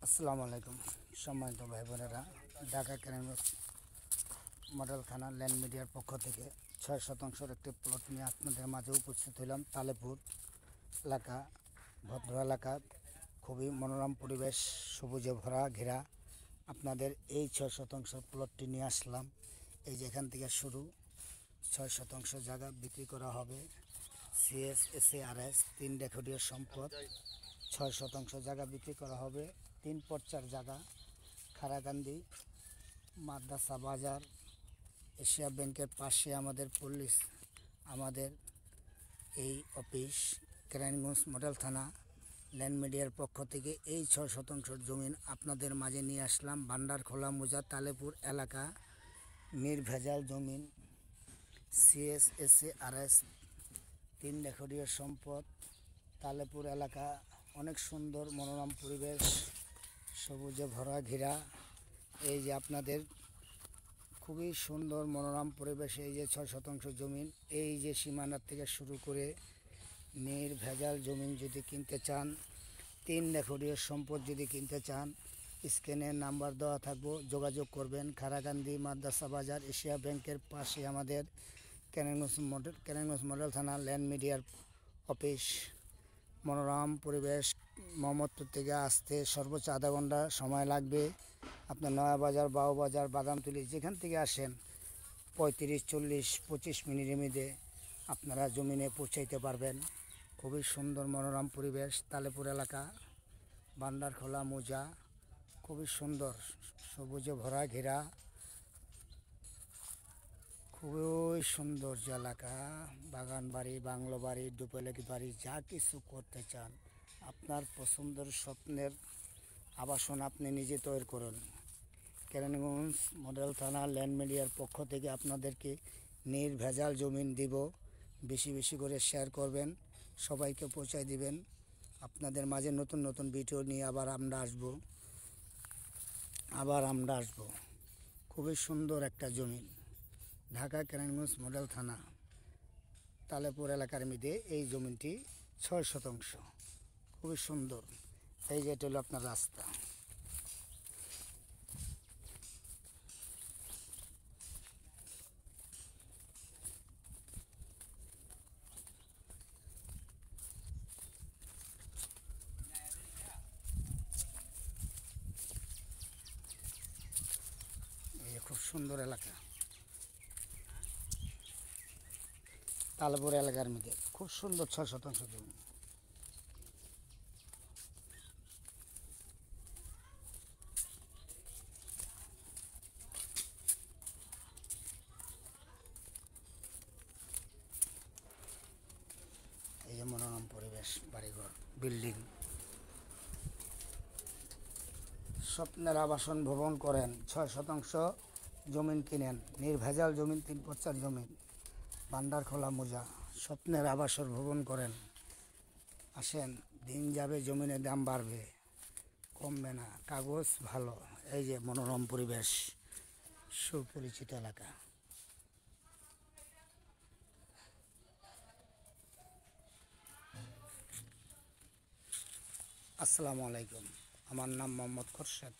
আসসালামু আলাইকুম সম্মানিত ভাই বোনেরা, ঢাকা কেরানীগঞ্জ মডেল থানা ল্যান্ড মিডিয়ার পক্ষ থেকে 6 শতাংশের একটি প্লট নিয়ে আপনাদের মাঝে উপস্থিত হলাম। তালেপুর এলাকা, ভদ্র এলাকা, খুবই মনোরম পরিবেশ, সবুজে ভরা ঘেরা। আপনাদের এই 6 শতাংশ প্লটটি নিয়ে আসলাম। এই যে এখান থেকে শুরু, 6 শতাংশ জায়গা বিক্রি করা হবে। CSSARS 3 রেকর্ডীয় সম্পদ। 6 শতাংশ জায়গা বিক্রি করা হবে। 3 পর্চার জায়গা, খারাকান্দি মাদ্রাসা বাজার, এশিয়া ব্যাংকের পাশে আমাদের পুলিশ, আমাদের এই অফিস কেরানীগঞ্জ মডেল থানা ল্যান্ড মিডিয়ার পক্ষ থেকে এই 6 শতাংশ জমিন আপনাদের মাঝে নিয়ে আসলাম। ভান্ডারখোলা মোজা তালেপুর এলাকা, নির্ভেজাল জমিন। CSSARS 3 রেকর্ডীয় সম্পদ। তালেপুর এলাকা অনেক সুন্দর মনোরম পরিবেশ, সবুজে ভরা ঘেরা। এই যে আপনাদের খুবই সুন্দর মনোরম পরিবেশ। এই যে 6 শতাংশ জমিন, এই যে সীমানার থেকে শুরু করে নির্ভেজাল জমিন যদি কিনতে চান, 3 রেকর্ডীয় সম্পদ যদি কিনতে চান, স্ক্রিনে নাম্বার দেওয়া থাকবো, যোগাযোগ করবেন। খারাকান্দি মাদ্রাসা বাজার, এশিয়া ব্যাংকের পাশে আমাদের কেরানীগঞ্জ মডেল থানা ল্যান্ড মিডিয়ার অফিস। মনোরম পরিবেশ। মোহাম্মদপুর থেকে আসতে সর্বোচ্চ আধা ঘন্টা সময় লাগবে। আপনার নয়াবাজার, বাউবাজার, বাদামতলী যেখান থেকে আসেন 35, 40, 25 মিনিটের মধ্যে আপনারা জমিনে পৌঁছাইতে পারবেন। খুবই সুন্দর মনোরম পরিবেশ। তালেপুর এলাকা, ভান্ডারখোলা মোজা, খুবই সুন্দর, সবুজে ভরা ঘেরা, খুবই সুন্দর এলাকা। বাগান বাড়ি, বাংলো বাড়ি, ডুপ্লেক্স বাড়ি, যা কিছু করতে চান, আপনার পছন্দের স্বপ্নের আবাসন আপনি নিজে তৈরি করুন। কেরানীগঞ্জ মডেল থানা ল্যান্ড মিডিয়ার পক্ষ থেকে আপনাদেরকে নির্ভেজাল জমিন দিব। বেশি বেশি করে শেয়ার করবেন, সবাইকে পৌঁছায় দিবেন। আপনাদের মাঝে নতুন নতুন ভিডিও নিয়ে আবার আমরা আসবো। খুবই সুন্দর একটা জমিন, ঢাকা কেরানীগঞ্জ মডেল থানা তালেপুর এলাকার মধ্যে এই জমিনটি 6 শতাংশ, খুবই সুন্দর। এই যে এটা হলো আপনার রাস্তা। এই খুব সুন্দর এলাকা, তালেপুর এলাকার মধ্যে খুব সুন্দর 6 শতাংশ জমি। এই যে মনোরম পরিবেশ, বাড়িঘর, বিল্ডিং। স্বপ্নের আবাসন ভবন করেন, 6 শতাংশ জমিন কিনেন, নির্ভেজাল জমিন, 3 পর্চার জমিন, ভান্ডারখোলা মোজা। স্বপ্নের আবাসন ভবন করেন, আসেন। দিন যাবে, জমিনের দাম বাড়বে, কমবে না, কাগজ ভালো। এই যে মনোরম পরিবেশ, সুপরিচিত এলাকা। আসসালামু আলাইকুম, আমার নাম মোহাম্মদ খোরশেদ।